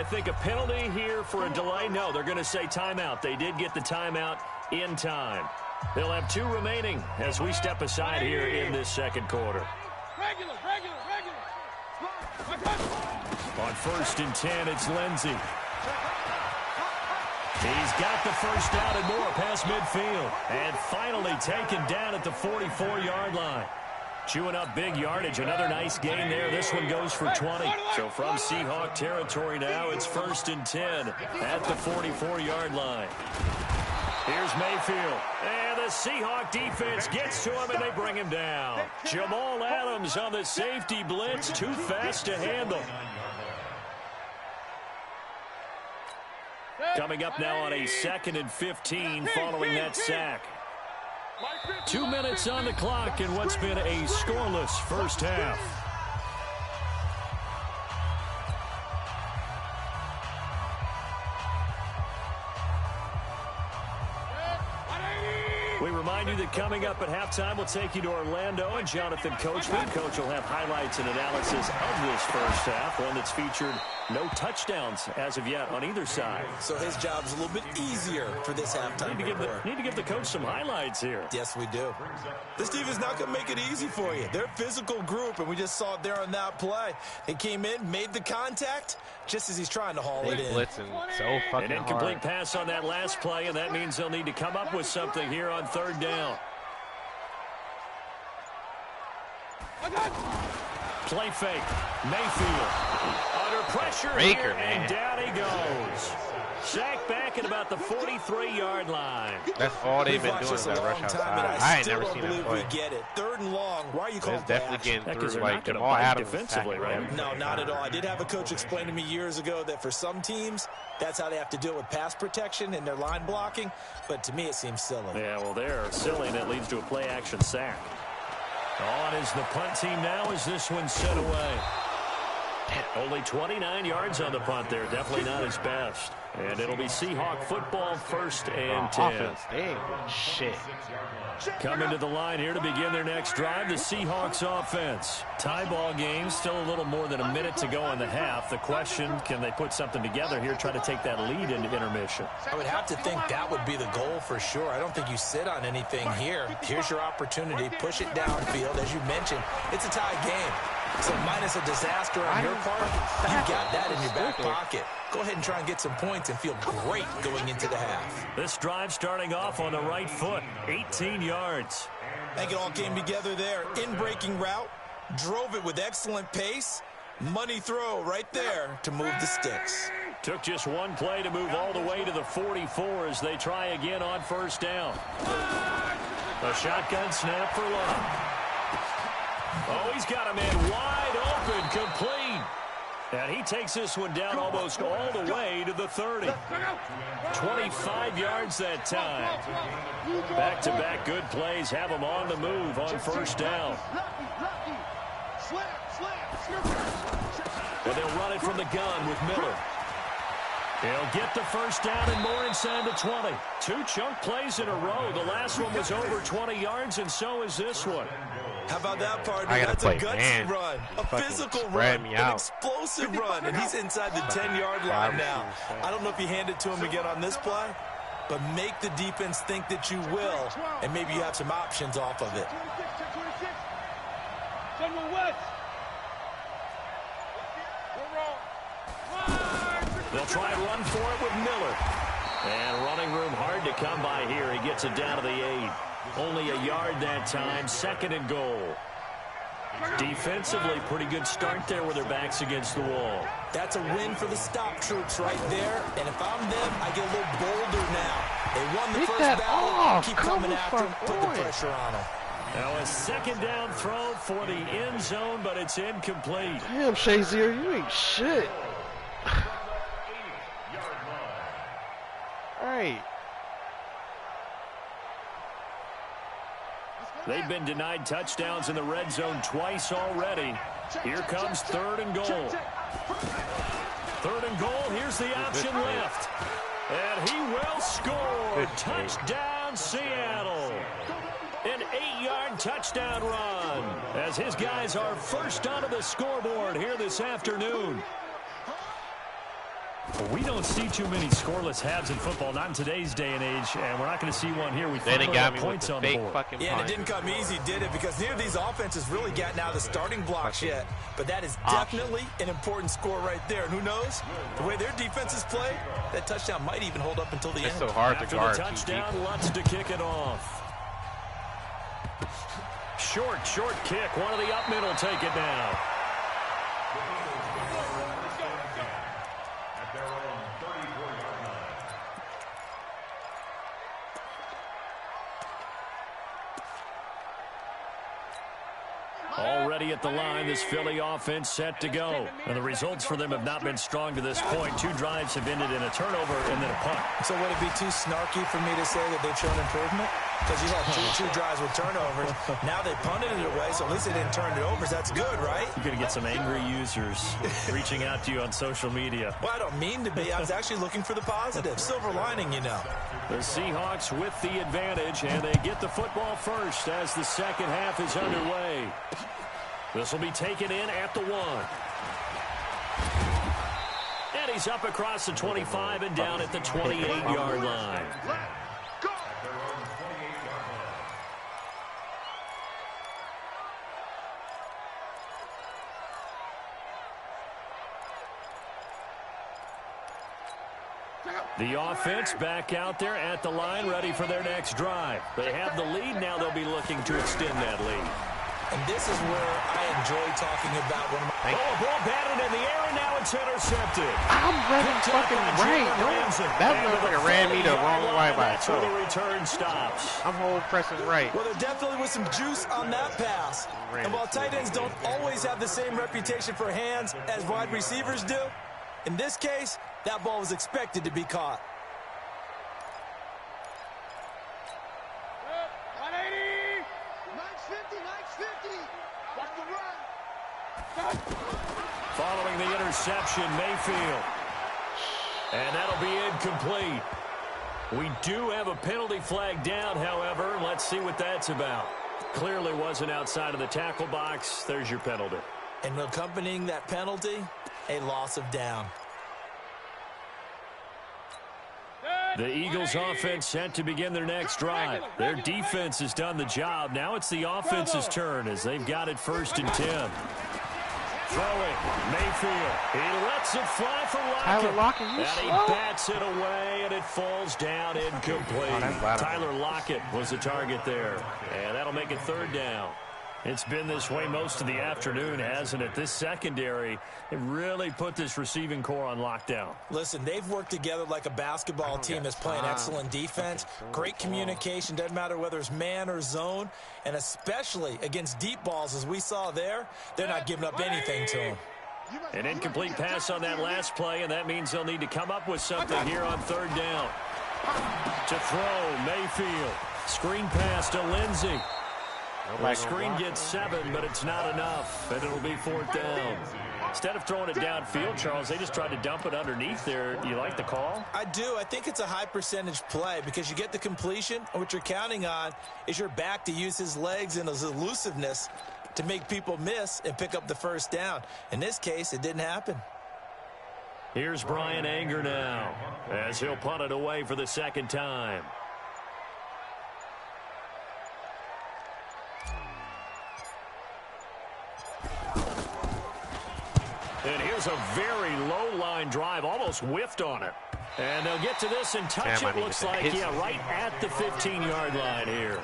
think a penalty here for a delay. No, they're going to say timeout. They did get the timeout in time. They'll have 2 remaining as we step aside here in this second quarter. On 1st and 10, it's Lindsey. He's got the first down and more past midfield. And finally taken down at the 44-yard line. Chewing up big yardage. Another nice gain there. This one goes for 20. So from Seahawk territory now, it's 1st and 10 at the 44-yard line. Here's Mayfield. And the Seahawk defense gets to him, and they bring him down. Jamal Adams on the safety blitz. Too fast to handle. Coming up now on a 2nd and 15 following that sack. 2 minutes on the clock in what's been a scoreless first half. We remind you that coming up at halftime, we'll take you to Orlando and Jonathan Coachman. Coach will have highlights and analysis of this first half, one that's featured no touchdowns as of yet on either side. So his job's a little bit easier for this halftime. Need to give the coach some highlights here. Yes, we do. This team is not going to make it easy for you. They're a physical group, and we just saw it there on that play. He came in, made the contact, just as he's trying to haul it in. Blitzing so fucking An incomplete pass on that last play, and that means they'll need to come up with something here on 3rd down. Play fake. Mayfield under pressure here, and down he goes. Sacked back at about the 43-yard line. That's all they've been doing is that rush outside. I ain't never seen that play. We get it. 3rd and long. Why are you calling it's definitely getting through like Jamal Adams defensively, right? No, not at all. I did have a coach explain to me years ago that for some teams, that's how they have to deal with pass protection and their line blocking. But to me, it seems silly. Yeah, well, they're silly, and it leads to a play-action sack. On is the punt team now as this one's sent away. Only 29 yards on the punt there. Definitely not his best. And it'll be Seahawk football 1st and 10. Shit. Coming to the line here to begin their next drive, the Seahawks offense. Tie ball game, still a little more than a minute to go in the half. The question, can they put something together here, try to take that lead into intermission? I would have to think that would be the goal for sure. I don't think you sit on anything here. Here's your opportunity. Push it downfield. As you mentioned, it's a tie game. So minus a disaster on your part, you've got that in your back pocket. Go ahead and try and get some points and feel great going into the half. This drive starting off on the right foot, 18 yards. I think it all came together there. In-breaking route, drove it with excellent pace. Money throw right there to move the sticks. Took just one play to move all the way to the 44 as they try again on 1st down. A shotgun snap for Love. Oh, he's got a man wide open, complete. And he takes this one down almost all the way to the 30. 25 yards that time. Back-to-back good plays have him on the move on 1st down. And they'll run it from the gun with Miller. He'll get the first down and more inside the 20. 2 chunk plays in a row. The last one was over 20 yards, and so is this one. How about that, partner? I gotta That's play a gutsy man. run, a physical spread run, me an out. explosive run, and he's inside the 10-yard line now. I don't know if you hand it to him again on this play, but make the defense think that you will, and maybe you have some options off of it. They'll try and run for it with Miller. And running room hard to come by here. He gets it down to the 8. Only a yard that time. 2nd and goal. Defensively, pretty good start there with their backs against the wall. That's a win for the stop troops right there. And if I'm them, I get a little bolder now. They won the first battle. Keep coming after them. Put the pressure on them. Now a 2nd down throw for the end zone, but it's incomplete. Damn, Shazier, you ain't shit. Right. They've been denied touchdowns in the red zone twice already. Here comes 3rd and goal. 3rd and goal. Here's the option left. And he will score. Touchdown, Seattle. An 8-yard touchdown run as his guys are first onto the scoreboard here this afternoon. We don't see too many scoreless halves in football, not in today's day and age, and we're not going to see one here. We finally got points on the board. Yeah, and it didn't come easy, did it? Because neither of these offenses really gotten out of the starting blocks yet. But that is definitely an important score right there. And who knows? The way their defenses play, that touchdown might even hold up until the end. It's so hard to guard. After the touchdown, Lutz to kick it off. Short kick. One of the up middle take it down. Already at the line, this Philly offense set to go. And the results for them have not been strong to this point. 2 drives have ended in a turnover and then a punt. So would it be too snarky for me to say that they've shown improvement? Because you had two drives with turnovers. Now they punted it away, so at least they didn't turn it over. So that's good, right? You're going to get some angry users reaching out to you on social media. Well, I don't mean to be. I was actually looking for the positive. Silver lining, you know. The Seahawks with the advantage, and they get the football first as the second half is underway. This will be taken in at the 1. And he's up across the 25 and down at the 28-yard line. The offense back out there at the line, ready for their next drive. They have the lead. Now they'll be looking to extend that lead. And this is where I enjoy talking about one of my... Oh, ball batted in the air, and now it's intercepted. I'm running fucking right. That motherfucker ran me the wrong way by itself. The return stops. I'm hold pressing right. Well, there definitely was some juice on that pass. And while tight ends don't always have the same reputation for hands as wide receivers do, in this case, that ball was expected to be caught. Following the interception, Mayfield. And that'll be incomplete. We do have a penalty flag down, however. Let's see what that's about. Clearly wasn't outside of the tackle box. There's your penalty. And accompanying that penalty, a loss of down. The Eagles offense set to begin their next drive. Their defense has done the job. Now it's the offense's turn as they've got it 1st and 10. Throwing, Mayfield. He lets it fly for Lockett. And he bats it away, and it falls down incomplete. Tyler Lockett was the target there. And that'll make it 3rd down. It's been this way most of the afternoon, hasn't it? This secondary, it really put this receiving core on lockdown. Listen, they've worked together like a basketball team that's playing excellent defense. Great communication, doesn't matter whether it's man or zone. And especially against deep balls, as we saw there, they're not giving up anything to them. An incomplete pass on that last play, and that means they'll need to come up with something here on 3rd down. To throw, Mayfield. Screen pass to Lindsey. The screen gets 7, but it's not enough, and it'll be 4th down. Instead of throwing it downfield, Charles, they just tried to dump it underneath there. Do you like the call? I do. I think it's a high percentage play because you get the completion, and what you're counting on is your back to use his legs and his elusiveness to make people miss and pick up the 1st down. In this case, it didn't happen. Here's Brian Anger now as he'll punt it away for the 2nd time. And here's a very low-line drive, almost whiffed on it. And they'll get to this and touch it, looks like, right at the 15-yard line here.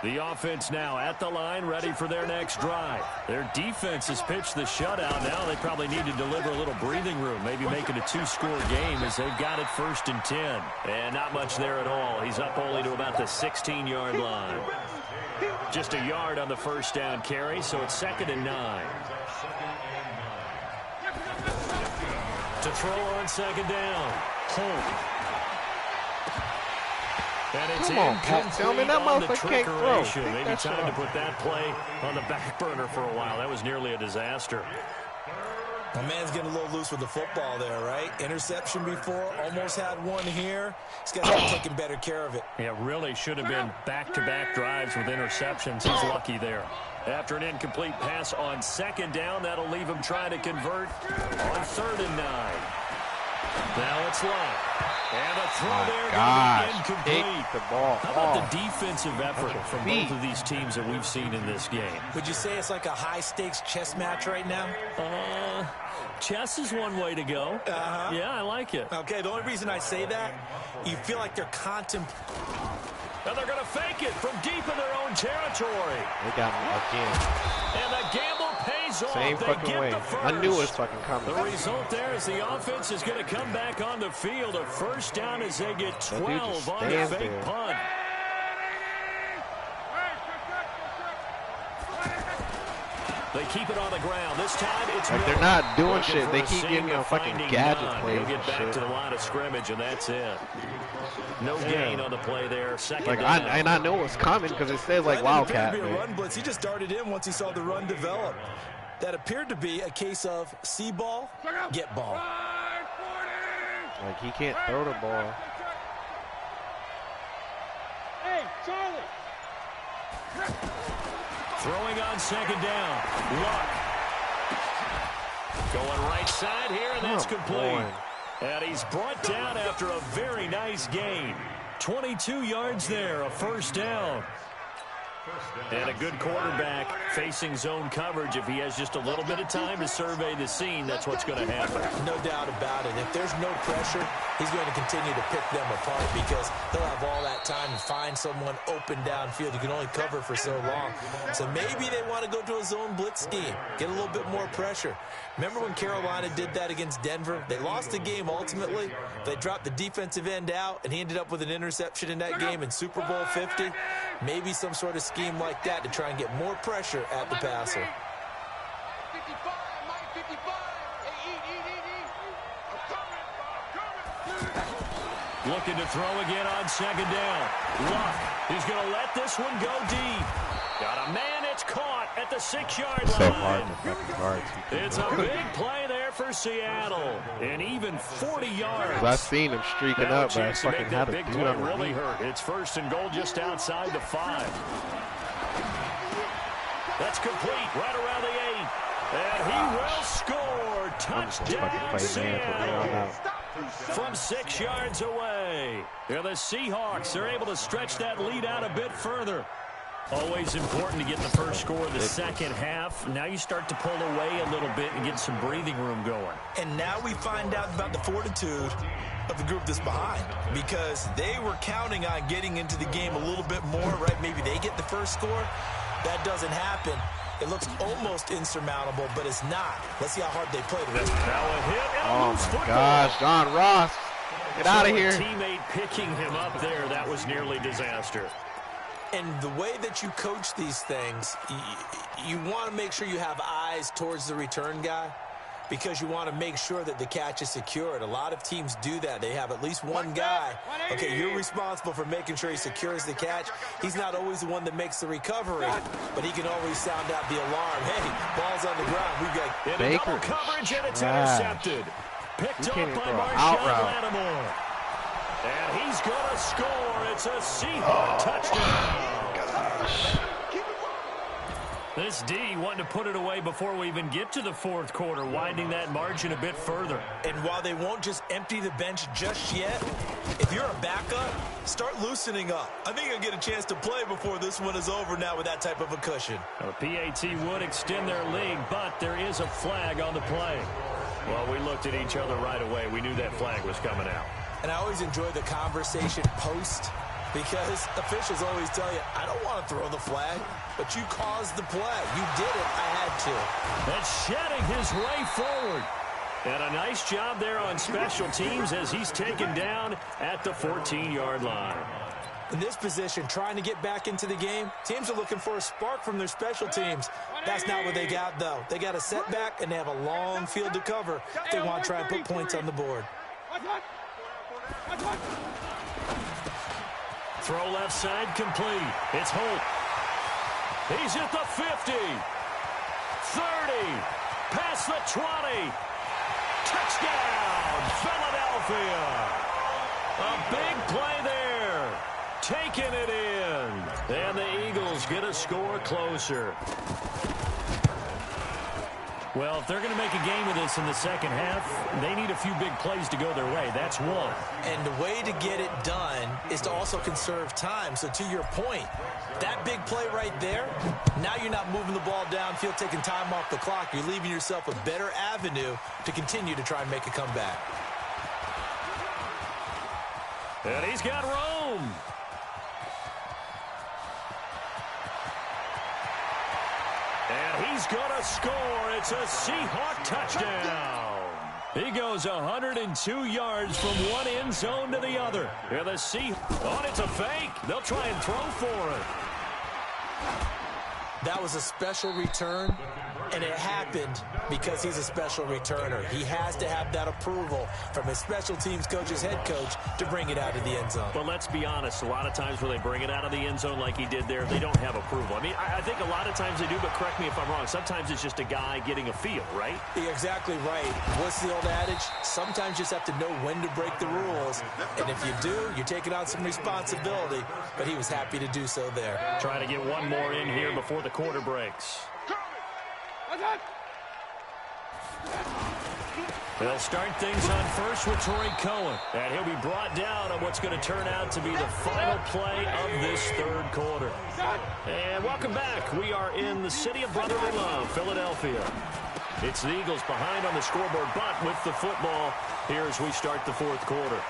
The offense now at the line, ready for their next drive. Their defense has pitched the shutout. Now they probably need to deliver a little breathing room, maybe make it a 2-score game as they've got it 1st and 10. And not much there at all. He's up only to about the 16-yard line. Just a yard on the 1st down carry, so it's 2nd and 9. To throw on 2nd down. Holt. And it's incomplete on the trickeration. Maybe time to put that play on the back burner for a while. That was nearly a disaster. My man's getting a little loose with the football there, right? Interception before, almost had one here. He's got to start taking better care of it. Yeah, really should have been back-to-back drives with interceptions. He's lucky there. After an incomplete pass on second down, that'll leave him trying to convert on 3rd and 9. Now it's Love. And the throw there going to be incomplete. The ball. How about the defensive effort from both of these teams that we've seen in this game? Would you say it's like a high-stakes chess match right now? Chess is one way to go. Yeah, I like it. Okay, the only reason I say that, you feel like they're contemplating. And they're going to fake it from deep in their own territory. They got me again. And the gamble pays off. Same fucking way. I knew it was fucking coming. The result there is the offense is going to come back on the field. A first down as they get 12 on the fake punt. They keep it on the ground. This time it's like they're not doing shit. They keep giving me a fucking gadget plays. They'll get back to the line of scrimmage, and that's it. No gain on the play there. Second down. I know it's coming because it says like Wildcat. It appeared to be a run blitz. He just darted in once he saw the run develop. That appeared to be a case of see ball, get ball. Like he can't throw the ball. Hey, Charlie. Throwing on second down. Luck. Going right side here, and that's complete. And he's brought down after a very nice gain. 22 yards there, a first down. And a good quarterback facing zone coverage. If he has just a little bit of time to survey the scene, that's what's going to happen. No doubt about it. If there's no pressure, he's going to continue to pick them apart because he'll have all that time to find someone open downfield. You can only cover for so long. So maybe they want to go to a zone blitz scheme, get a little bit more pressure. Remember when Carolina did that against Denver? They lost the game ultimately. They dropped the defensive end out, and he ended up with an interception in that game in Super Bowl 50. Maybe some sort of scheme like that to try and get more pressure at the passer. 55, Mike 55. Hey, eat. Looking to throw again on second down. Luck. He's going to let this one go deep. Got a man. It's caught at the 6-yard line. So hard to fucking guard. It's a big play there for Seattle. And even 40 yards. I've seen him streaking up, but I fucking had to do it really hurt. It's 1st and goal just outside the 5. That's complete right around the 8. And he will score. Touchdown, Seattle. From 6 yards away. Yeah, the Seahawks are able to stretch that lead out a bit further. Always important to get the first score of the second half. Now you start to pull away a little bit and get some breathing room going. And now we find out about the fortitude of the group that's behind, because they were counting on getting into the game a little bit more, right? Maybe they get the first score. That doesn't happen. It looks almost insurmountable, but it's not. Let's see how hard they play the rest. Now a hit and a oh loose my football. gosh, John Ross. Get out of here. Teammate picking him up there, that was nearly disaster. And the way that you coach these things, you want to make sure you have eyes towards the return guy, because you want to make sure that the catch is secured. A lot of teams do that. They have at least one guy. Okay, you're responsible for making sure he secures the catch. He's not always the one that makes the recovery, but he can always sound out the alarm. Hey, ball's on the ground. We've got double coverage, and it's intercepted. Picked up by Marshawn Lattimore. And he's going to score. It's a Seahawk touchdown. Gosh. This D wanting to put it away before we even get to the 4th quarter, widening that margin a bit further. And while they won't just empty the bench just yet, if you're a backup, start loosening up. I think you'll get a chance to play before this one is over now with that type of a cushion. The PAT would extend their lead, but there is a flag on the play. Well, we looked at each other right away. We knew that flag was coming out. And I always enjoy the conversation post, because officials always tell you, I don't want to throw the flag, but you caused the play. You did it. I had to. And shedding his way forward. And a nice job there on special teams as he's taken down at the 14-yard line. In this position, trying to get back into the game, teams are looking for a spark from their special teams. That's not what they got, though. They got a setback, and they have a long field to cover if they want to try and put points on the board. Throw left side complete. It's Holt. He's at the 50. 30. Past the 20. Touchdown, Philadelphia. A big play there. taking it in. And the Eagles get a score closer. Well, if they're going to make a game of this in the second half, they need a few big plays to go their way. That's one. And the way to get it done is to also conserve time. So to your point, that big play right there, now you're not moving the ball downfield, taking time off the clock. You're leaving yourself a better avenue to continue to try and make a comeback. And he's got Rome. And he's going to score. It's a Seahawk touchdown. He goes 102 yards from one end zone to the other. And the Seahawks, it's a fake. They'll try and throw for it. That was a special return, and it happened because he's a special returner. He has to have that approval from his special teams coach's head coach to bring it out of the end zone. But let's be honest, a lot of times when they bring it out of the end zone like he did there, they don't have approval. I mean, I think a lot of times they do, but correct me if I'm wrong. Sometimes it's just a guy getting a feel, right? You're exactly right. What's the old adage? Sometimes you just have to know when to break the rules. And if you do, you're taking on some responsibility. But he was happy to do so there. Trying to get one more in here before the quarter breaks. They'll start things on first with Torrey Cohen. And he'll be brought down on what's going to turn out to be the final play of this third quarter. And welcome back. We are in the city of brotherly love, Philadelphia. It's the Eagles behind on the scoreboard, but with the football here as we start the fourth quarter.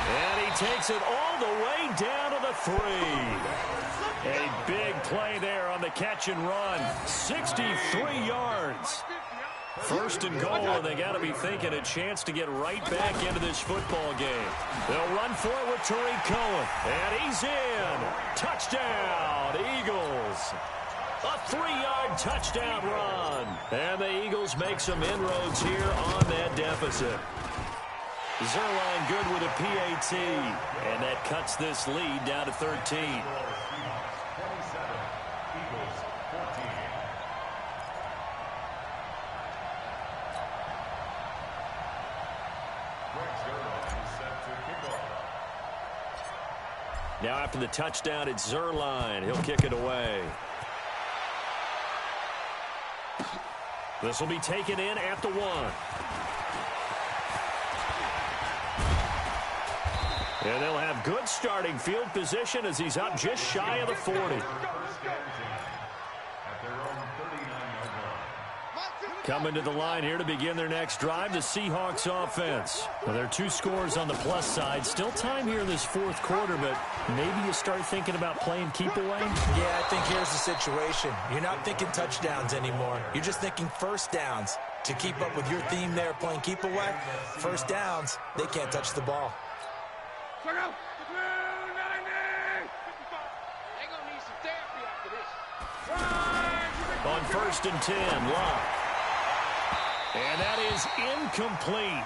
And he takes it all the way down to the 3. A big play there on the catch and run. 63 yards. First and goal, and they got to be thinking a chance to get right back into this football game. They'll run for it with Torrey Cohen. And he's in. Touchdown, Eagles. A 3-yard touchdown run. And the Eagles make some inroads here on that deficit. Zerline good with a PAT, and that cuts this lead down to 13. Now after the touchdown, it's Zerline. He'll kick it away. This will be taken in at the 1. And they'll have good starting field position as he's up just shy of the 40. Coming to the line here to begin their next drive, the Seahawks offense. Well, there are 2 scores on the plus side. Still time here in this fourth quarter, but maybe you start thinking about playing keep away? Yeah, I think here's the situation. You're not thinking touchdowns anymore. You're just thinking first downs. To keep up with your theme there, playing keep away, first downs, they can't touch the ball. On first and 10, Locke. And that is incomplete.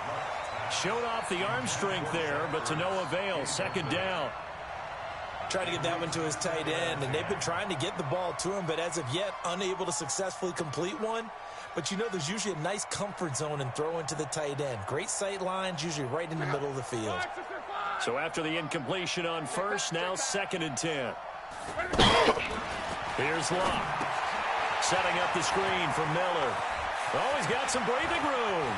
Showed off the arm strength there, but to no avail. Second down. Tried to get that one to his tight end, and they've been trying to get the ball to him, but as of yet, unable to successfully complete one. But you know there's usually a nice comfort zone in throwing to the tight end. Great sight lines, usually right in the middle of the field. So after the incompletion on first, now second and 10. Here's Locke. Setting up the screen for Miller. Oh, he's got some breathing room.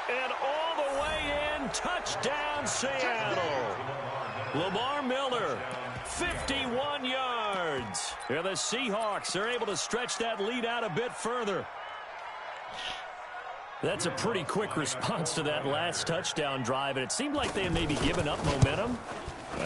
And all the way in, touchdown Seattle. Lamar Miller, 51 yards. And the Seahawks are able to stretch that lead out a bit further. That's a pretty quick response to that last touchdown drive, and it seemed like they had maybe given up momentum.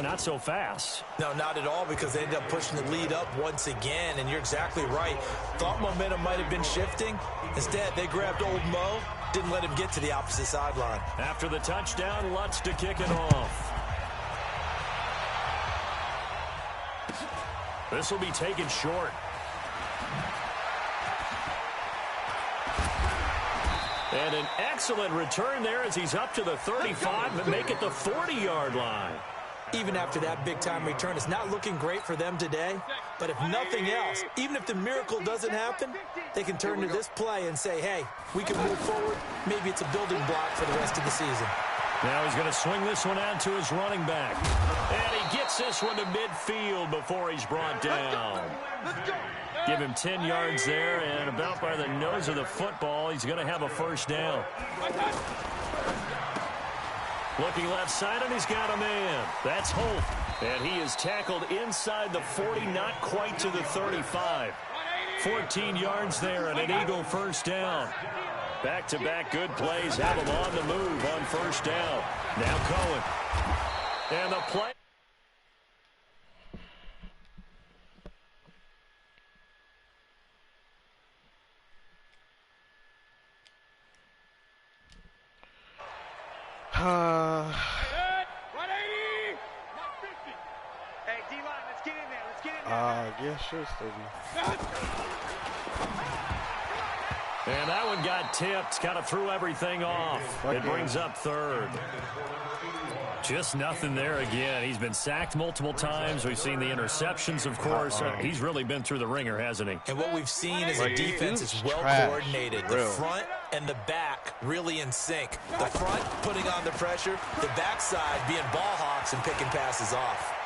Not so fast. No, not at all, because they ended up pushing the lead up once again, and you're exactly right. Thought momentum might have been shifting. Instead, they grabbed old Mo, didn't let him get to the opposite sideline. After the touchdown, Lutz to kick it off. This will be taken short. And an excellent return there as he's up to the 35 and make it the 40-yard line. even after that big-time return. It's not looking great for them today, but if nothing else, even if the miracle doesn't happen, they can turn to this play and say, hey, we can move forward. Maybe it's a building block for the rest of the season. Now he's going to swing this one out to his running back. And he gets this one to midfield before he's brought down. Give him 10 yards there, and about by the nose of the football, he's going to have a first down. Looking left side, and he's got a man. That's Holt. And he is tackled inside the 40, not quite to the 35. 14 yards there, and an Eagle first down. Back-to-back good plays have him on the move on first down. Now Cohen. And the play. Hey, D-line, let's get in there. Let's get in there. Yeah, sure, Stevie. And that one got tipped, kind of threw everything off. It brings up third. Just nothing there again. He's been sacked multiple times. We've seen the interceptions, of course. He's really been through the ringer, hasn't he? And what we've seen is a defense is well-coordinated. The front and the back really in sync. The front putting on the pressure, the backside being ball hawks and picking passes off.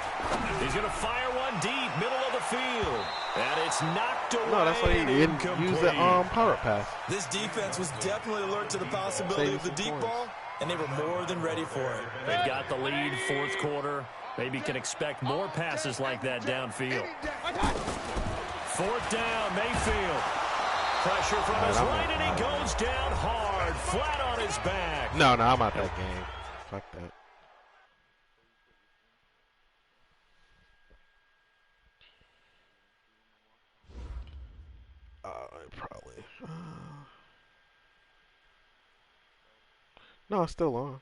He's going to fire one deep, middle of the field. And it's knocked away. No, that's why he didn't use the power pass. This defense was definitely alert to the possibility of the deep ball, and they were more than ready for it. They've got the lead, fourth quarter. Maybe can expect more passes like that downfield. Fourth down, Mayfield. Pressure from his right, and he goes down hard, flat on his back. No, I'm out that game. Fuck that. Probably. No, it's still on.